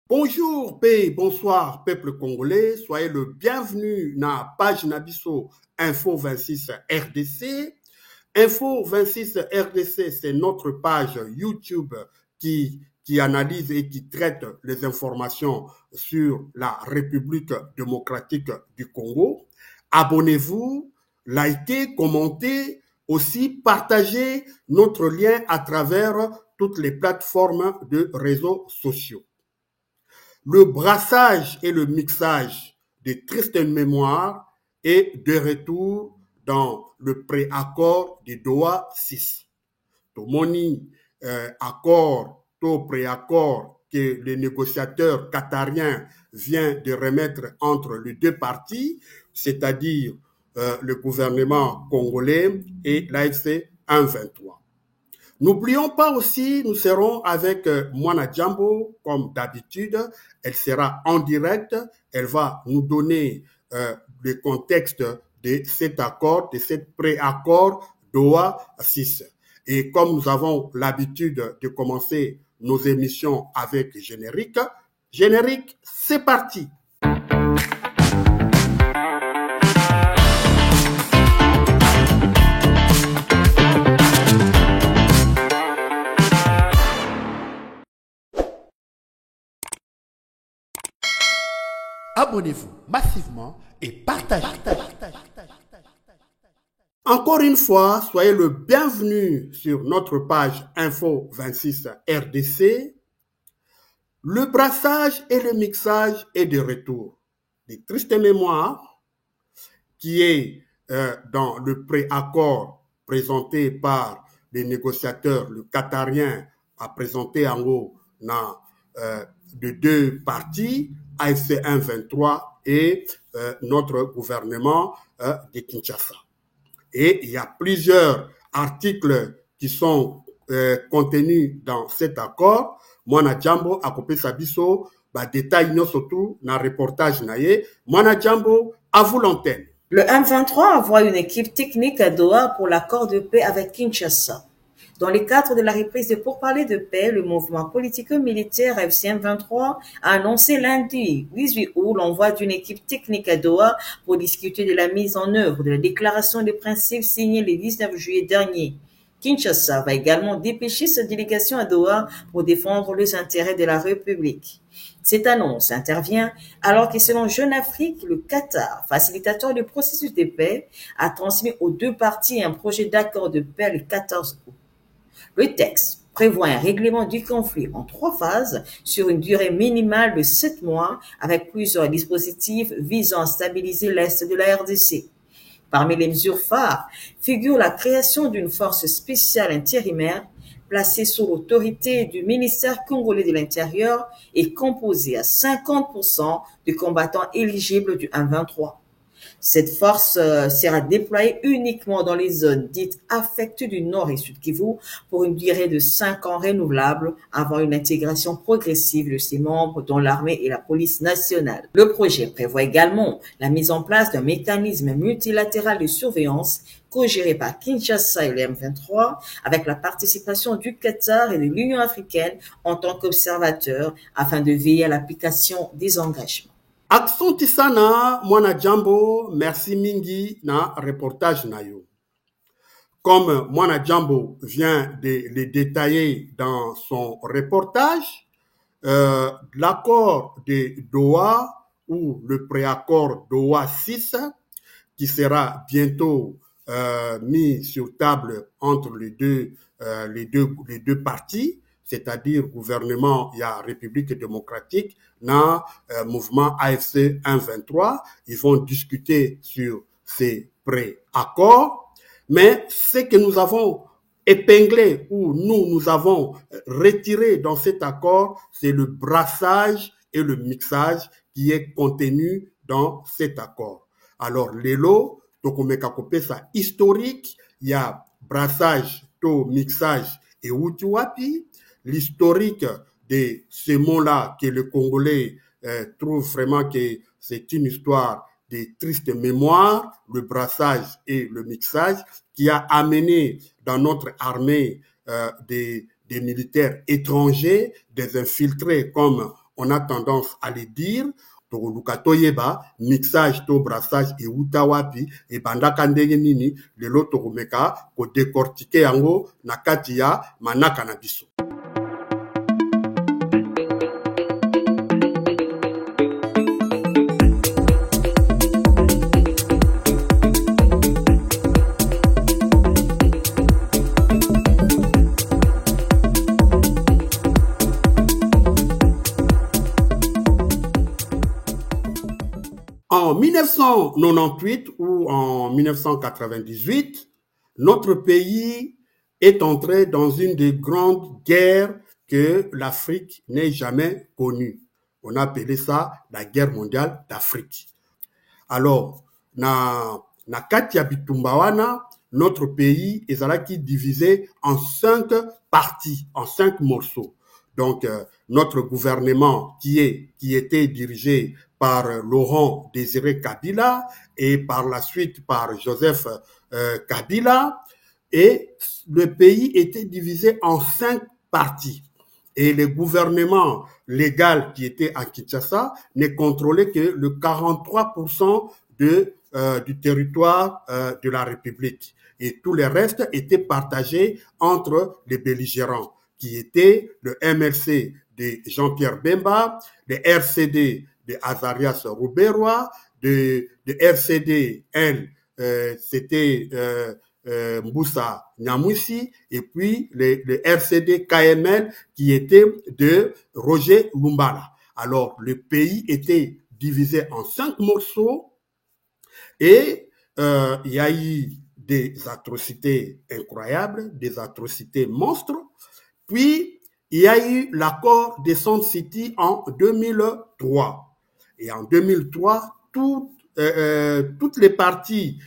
Bonjour, paix, bonsoir, peuple congolais. Soyez le bienvenu dans la page Nabiso Info 26 RDC. Info 26 RDC, c'est notre page YouTube qui analyse et qui traite les informations sur la République démocratique du Congo. Abonnez-vous, likez, commentez, aussi partagez notre lien à travers toutes les plateformes de réseaux sociaux. Le brassage et le mixage de tristes mémoires est de retour dans le préaccord de Doha 6. Tomoni accord, to préaccord que le négociateur qatarien vient de remettre entre les deux parties, c'est-à-dire le gouvernement congolais et l'AFC 123. N'oublions pas aussi, nous serons avec Mwana Djambo, comme d'habitude. Elle sera en direct. Elle va nous donner le contexte de cet accord, de cet préaccord Doha 6. Et comme nous avons l'habitude de commencer nos émissions avec générique, c'est parti. Abonnez-vous massivement et partagez. Encore une fois, soyez le bienvenu sur notre page Info 26 RDC. Le brassage et le mixage est de retour. Des tristes mémoires qui est dans le préaccord présenté par les négociateurs, le Qatarien a présenté en haut dans de deux parties, AFC 123 et notre gouvernement de Kinshasa. Et il y a plusieurs articles qui sont contenus dans cet accord. Mwana Djambo a coupé sa biso, détail surtout dans le reportage naye. Mwana Djambo, à vous l'antenne. Le M23 envoie une équipe technique à Doha pour l'accord de paix avec Kinshasa. Dans le cadre de la reprise de pourparlers de paix, le mouvement politico-militaire FC-M23 a annoncé lundi 18 août l'envoi d'une équipe technique à Doha pour discuter de la mise en œuvre de la déclaration de principes signée le 19 juillet dernier. Kinshasa va également dépêcher sa délégation à Doha pour défendre les intérêts de la République. Cette annonce intervient alors que selon Jeune Afrique, le Qatar, facilitateur du processus de paix, a transmis aux deux parties un projet d'accord de paix le 14 août. Le texte prévoit un règlement du conflit en 3 phases sur une durée minimale de 7 mois avec plusieurs dispositifs visant à stabiliser l'Est de la RDC. Parmi les mesures phares figure la création d'une force spéciale intérimaire placée sous l'autorité du ministère congolais de l'Intérieur et composée à 50% de combattants éligibles du M23. Cette force sera déployée uniquement dans les zones dites affectées du Nord et Sud Kivu pour une durée de 5 ans renouvelable avant une intégration progressive de ses membres dans l'armée et la police nationale. Le projet prévoit également la mise en place d'un mécanisme multilatéral de surveillance co-géré par Kinshasa et le M23 avec la participation du Qatar et de l'Union africaine en tant qu'observateurs afin de veiller à l'application des engagements. Aksanti sana Mwana Djambo, merci mingi na reportage na yo. Comme Mwana Djambo vient de le détailler dans son reportage, l'accord de Doha ou le préaccord Doha 6 qui sera bientôt mis sur table entre les deux parties, c'est-à-dire gouvernement et la République démocratique, dans mouvement AFC 123. Ils vont discuter sur ces préaccords, mais ce que nous avons épinglé ou nous avons retiré dans cet accord, c'est le brassage et le mixage qui est contenu dans cet accord. Alors, l'élo, ça historique, il y a brassage, to mixage et utiwapi. L'historique de ces mots-là que le Congolais trouve vraiment que c'est une histoire de triste mémoire, le brassage et le mixage qui a amené dans notre armée des militaires étrangers, des infiltrés, comme on a tendance à les dire, tokoluka mixage to brassage et utawapi et bandaka ndenge nini lelo tokomeka ko décortiquer yango na kati ya manaka na biso. En 1998 ou en 1998, notre pays est entré dans une des grandes guerres que l'Afrique n'ait jamais connue. On a appelé ça la guerre mondiale d'Afrique. Alors, na kati ya bitumba wana, notre pays ezalaki divisé en 5 parties, en 5 morceaux. Donc, notre gouvernement qui était dirigé par Laurent Désiré Kabila et par la suite par Joseph Kabila, et le pays était divisé en 5 parties. Et le gouvernement légal qui était à Kinshasa ne contrôlait que le 43% du territoire de la République. Et tout le reste était partagé entre les belligérants, qui étaient le MLC de Jean-Pierre Bemba, le RCD de Azarias Rouberois, de RCD-L, c'était Mboussa Nyamwisi, et puis le RCD-KML qui était de Roger Lumbala. Alors, le pays était divisé en 5 morceaux et il y a eu des atrocités incroyables, des atrocités monstres. Puis, il y a eu l'accord de Sun City en 2003. Et en 2003, toutes les parties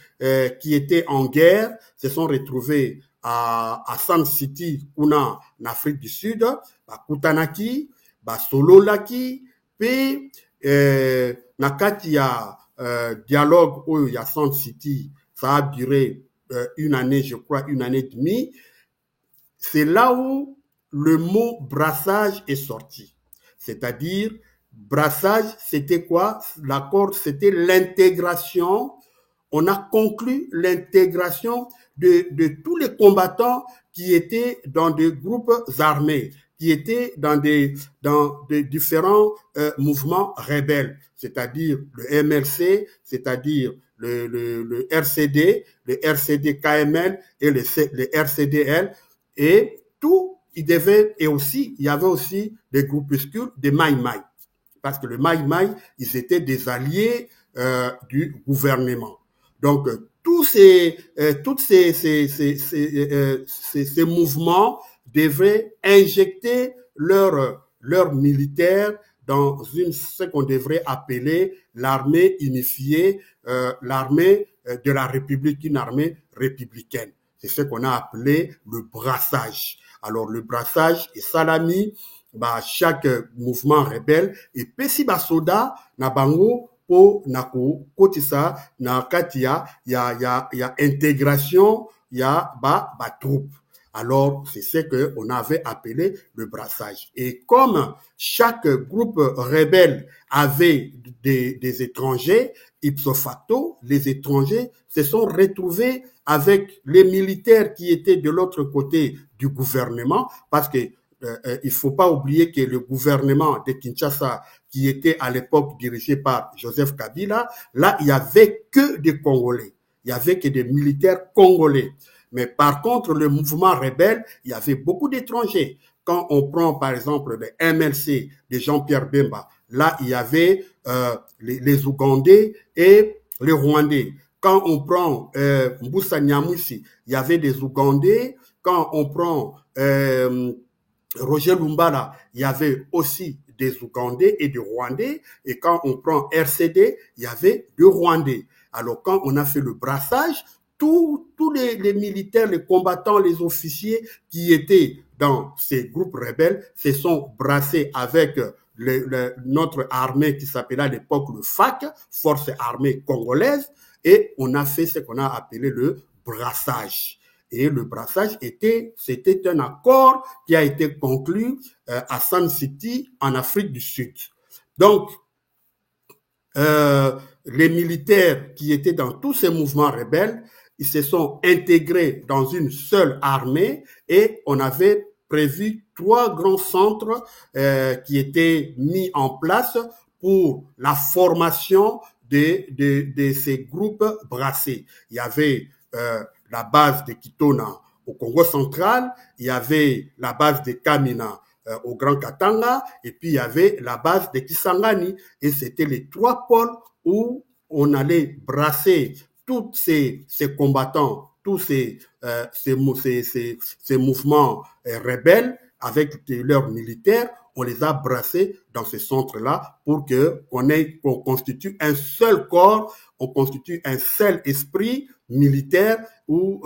qui étaient en guerre se sont retrouvées à Sun City, en Afrique du Sud, à Kutanaki, à Sololaki, puis nakati ya dialogue où il y a Sun City, ça a duré une année, je crois, une année et demie. C'est là où le mot brassage est sorti. C'est-à-dire, brassage, c'était quoi? L'accord, c'était l'intégration. On a conclu l'intégration de tous les combattants qui étaient dans des groupes armés, qui étaient dans des différents mouvements rebelles, c'est-à-dire le MLC, c'est-à-dire le RCD, le RCD-KML et le RCDL, et tout, il y avait aussi des groupuscules de Mai Mai. Parce que le Mai Mai, ils étaient des alliés du gouvernement. Donc, tous ces mouvements devaient injecter leurs militaires dans ce qu'on devrait appeler l'armée unifiée, l'armée de la République, une armée républicaine. C'est ce qu'on a appelé le brassage. Alors, le brassage est salami, chaque mouvement rebelle, et pesi basoda na bango po nako kotisa na katia ya intégration ya troupe. Alors, c'est ce qu'on avait appelé le brassage. Et comme chaque groupe rebelle avait des étrangers, ipso facto, les étrangers se sont retrouvés avec les militaires qui étaient de l'autre côté du gouvernement, parce que il faut pas oublier que le gouvernement de Kinshasa, qui était à l'époque dirigé par Joseph Kabila, là, il y avait que des Congolais. Il y avait que des militaires congolais. Mais par contre, le mouvement rebelle, il y avait beaucoup d'étrangers. Quand on prend, par exemple, le MLC de Jean-Pierre Bemba, là, il y avait les Ougandais et les Rwandais. Quand on prend Mboussa Nyamwisi, il y avait des Ougandais. Quand on prend Roger Lumbala, il y avait aussi des Ougandais et des Rwandais. Et quand on prend RCD, il y avait des Rwandais. Alors, quand on a fait le brassage, tous les militaires, les combattants, les officiers qui étaient dans ces groupes rebelles se sont brassés avec notre armée qui s'appelait à l'époque le FAC, Force armée congolaise, et on a fait ce qu'on a appelé le brassage. Et le brassage c'était un accord qui a été conclu à Sun City, en Afrique du Sud. Donc, les militaires qui étaient dans tous ces mouvements rebelles, ils se sont intégrés dans une seule armée et on avait prévu 3 grands centres qui étaient mis en place pour la formation de ces groupes brassés. Il y avait la base de Kitona au Congo central, il y avait la base de Kamina au Grand Katanga, et puis il y avait la base de Kisangani, et c'était les 3 pôles où on allait brasser tous ces combattants, tous ces mouvements rebelles avec leurs militaires. On les a brassés dans ce centre-là pour qu'on constitue un seul corps, on constitue un seul esprit militaire où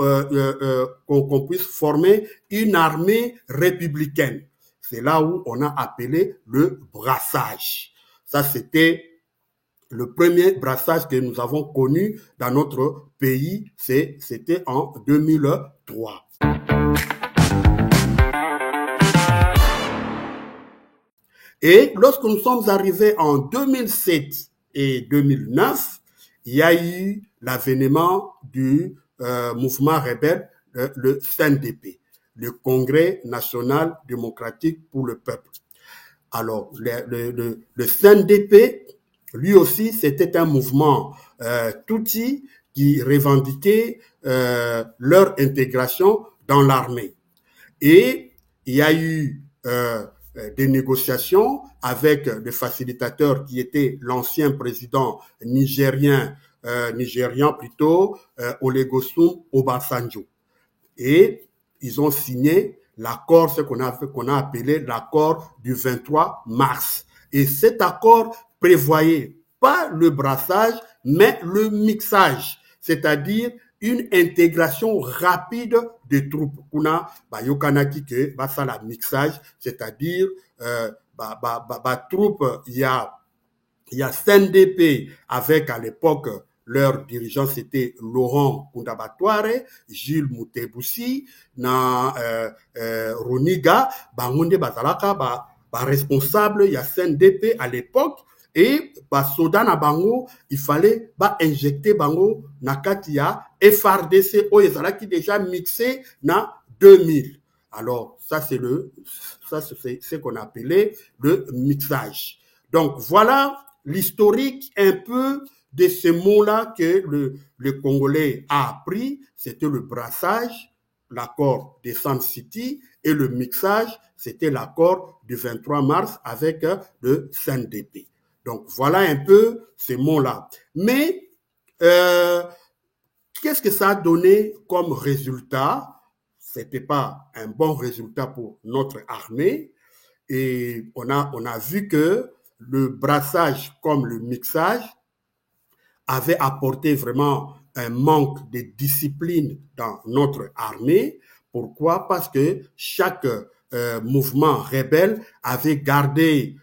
qu'on puisse former une armée républicaine. C'est là où on a appelé le brassage. Ça, c'était le premier brassage que nous avons connu dans notre pays. C'était en 2003. Et lorsque nous sommes arrivés en 2007 et 2009, il y a eu l'avènement du mouvement rebelle, le CNDP, le Congrès national démocratique pour le peuple. Alors, le CNDP, lui aussi, c'était un mouvement Tutsi qui revendiquait leur intégration dans l'armée. Et il y a eu des négociations avec le facilitateur qui était l'ancien président nigérian Olusegun Obasanjo. Et ils ont signé l'accord, ce qu'on a appelé l'accord du 23 mars. Et cet accord prévoyait pas le brassage, mais le mixage, c'est-à-dire une intégration rapide des troupes. Kuna yokanaki que ça la mixage, c'est-à-dire troupes, il y a CNDP avec à l'époque leur dirigeant c'était Laurent Kundabatware, Gilles Mutebussi, Roniga, bangonde bazalaka responsable, il y a CNDP à l'époque. Et soda na bango, il fallait injecter bango na katia FRDC o ezalaki déjà mixé na 2000. Alors ça c'est ce qu'on appelait le mixage. Donc voilà l'historique un peu de ce mot-là que le Congolais a appris. C'était le brassage, l'accord de Sun City, et le mixage, c'était l'accord du 23 mars avec le CNDP. Donc, voilà un peu ces mots-là. Mais, qu'est-ce que ça a donné comme résultat? C'était pas un bon résultat pour notre armée. Et on a vu que le brassage comme le mixage avait apporté vraiment un manque de discipline dans notre armée. Pourquoi? Parce que chaque mouvement rebelle avait gardé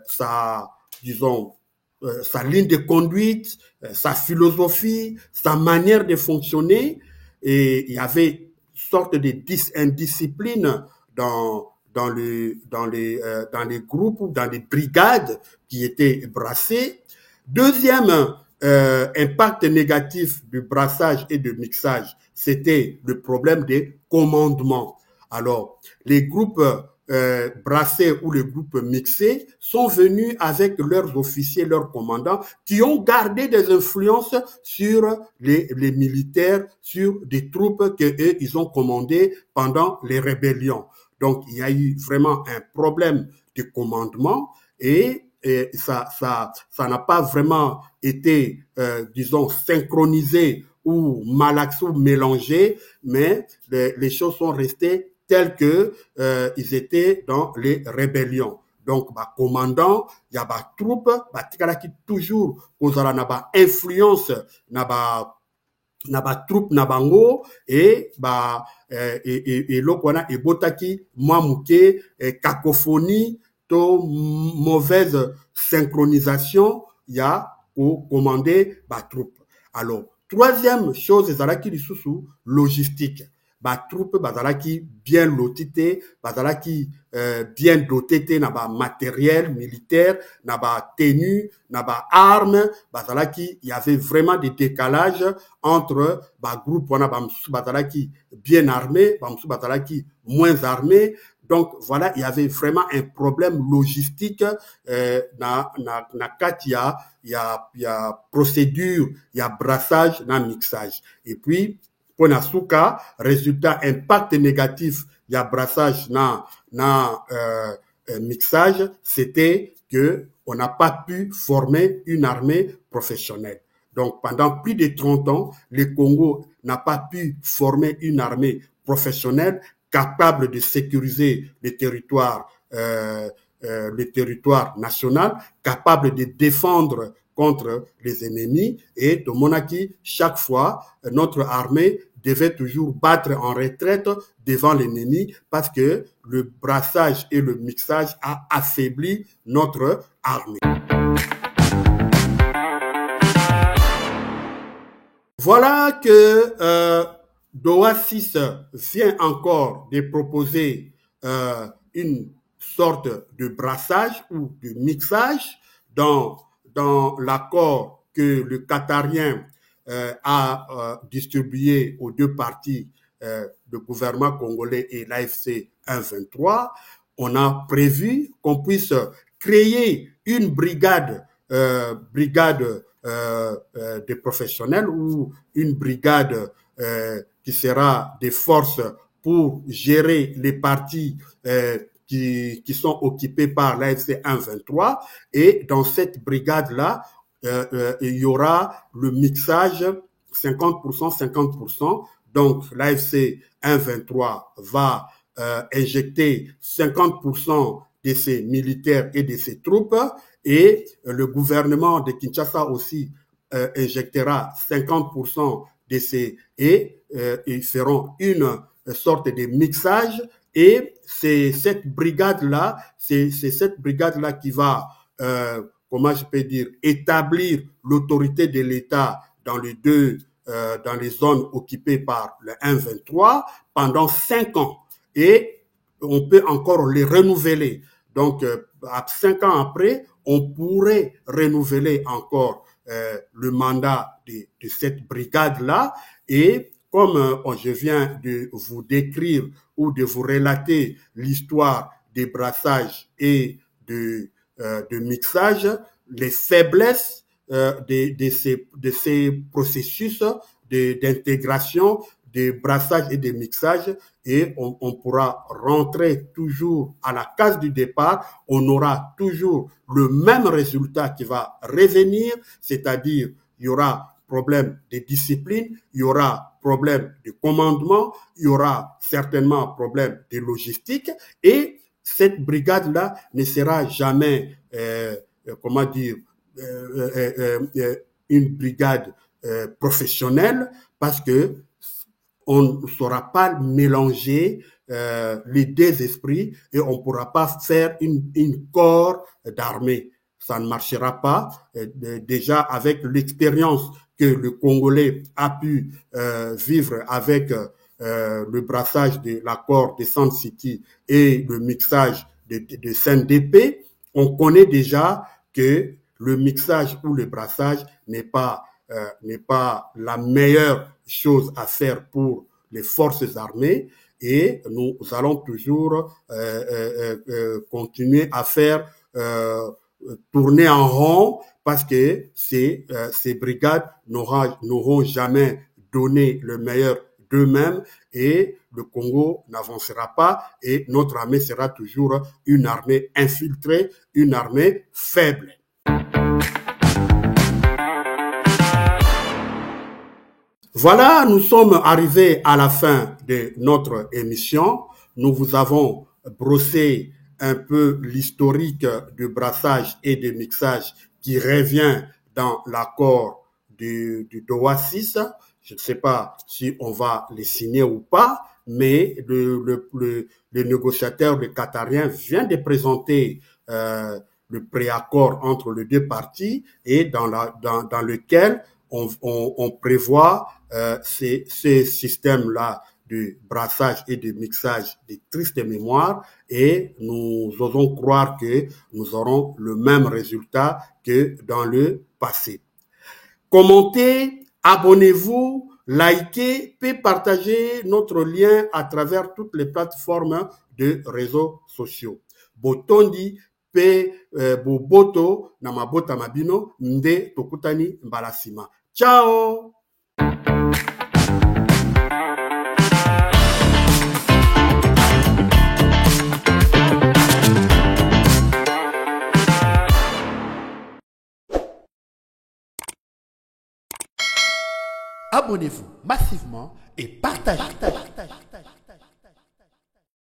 sa ligne de conduite, sa philosophie, sa manière de fonctionner, et il y avait une sorte d'indiscipline dans les groupes ou dans les brigades qui étaient brassées. Deuxième impact négatif du brassage et du mixage, c'était le problème des commandements. Alors, les groupes brassés ou les groupes mixés sont venus avec leurs officiers, leurs commandants, qui ont gardé des influences sur les militaires, sur des troupes que ils ont commandées pendant les rébellions. Donc, il y a eu vraiment un problème de commandement et ça n'a pas vraiment été, disons, synchronisé ou malaxé ou mélangé, mais les choses sont restées tels que ils étaient dans les rébellions. Donc, commandant, il y a troupe, tikalaki toujours kozala na influence na troupe na bango et lokwana ebotaki mwa muke cacophonie to mauvaise synchronisation ya pour commander troupe. Alors, troisième chose ezalaki lisusu logistique. ba troupe bazalaki bien lotité, bazalaki bien doté na ba matériel militaire, na ba tenue, na ba armes, bazalaki, il y avait vraiment des décalages entre ba groupe wana ba msusu bazalaki bien armés, ba msusu bazalaki moins armés. Donc voilà, il y avait vraiment un problème logistique na kati ya procédure, il y a brassage na mixage. Et puis pour Nasuka, résultat impact négatif, il y a brassage na mixage, c'était que on n'a pas pu former une armée professionnelle. Donc pendant plus de 30 ans, le Congo n'a pas pu former une armée professionnelle capable de sécuriser le territoire national, capable de défendre contre les ennemis. Et de Monaki, chaque fois, notre armée devait toujours battre en retraite devant l'ennemi parce que le brassage et le mixage a affaibli notre armée. Voilà que Doha 6 vient encore de proposer une sorte de brassage ou de mixage dans l'accord que le Qatarien a distribué aux deux parties, le gouvernement congolais et l'AFC 1-23. On a prévu qu'on puisse créer une brigade de professionnels ou une brigade qui sera des forces pour gérer les parties qui sont occupées par l'AFC 1-23. Et dans cette brigade-là, il y aura le mixage 50%, 50%. Donc l'AFC 1-23 va injecter 50% de ses militaires et de ses troupes, et le gouvernement de Kinshasa aussi injectera 50% de ses, et ils feront une sorte de mixage, et c'est cette brigade-là, c'est cette brigade-là qui va, comment je peux dire, établir l'autorité de l'État dans les dans les zones occupées par le 1-23 pendant 5 ans. Et on peut encore les renouveler. Donc, 5 ans après, on pourrait renouveler encore le mandat de cette brigade-là. Et comme je viens de vous décrire ou de vous relater l'histoire des brassages et de mixage, les faiblesses de ces processus d'intégration, de brassage et de mixage, et on pourra rentrer toujours à la case du départ, on aura toujours le même résultat qui va revenir, c'est-à-dire il y aura problème de discipline, il y aura problème de commandement, il y aura certainement problème de logistique, et cette brigade-là ne sera jamais, comment dire, une brigade professionnelle, parce que on ne saura pas mélanger les deux esprits, et on ne pourra pas faire une corps d'armée. Ça ne marchera pas. Déjà, avec l'expérience que le Congolais a pu vivre avec le brassage de l'accord de Sun City et le mixage de CNDP, on connaît déjà que le mixage ou le brassage n'est pas la meilleure chose à faire pour les forces armées, et nous allons toujours continuer à faire tourner en rond, parce que ces brigades n'auront jamais donné le meilleur d'eux-mêmes, et le Congo n'avancera pas, et notre armée sera toujours une armée infiltrée, une armée faible. Voilà, nous sommes arrivés à la fin de notre émission. Nous vous avons brossé un peu l'historique du brassage et du mixage qui revient dans l'accord du Doha 6. Je ne sais pas si on va les signer ou pas, mais le négociateur, le Qatarien, vient de présenter le préaccord entre les deux parties, et dans lequel on prévoit ces systèmes-là de brassage et de mixage de tristes mémoires et nous osons croire que nous aurons le même résultat que dans le passé. Commentez, abonnez-vous, likez, puis partagez notre lien à travers toutes les plateformes de réseaux sociaux. Botondi pe boboto na mabota mabino nde tokutani mbalasima. Ciao. Abonnez-vous massivement et partagez.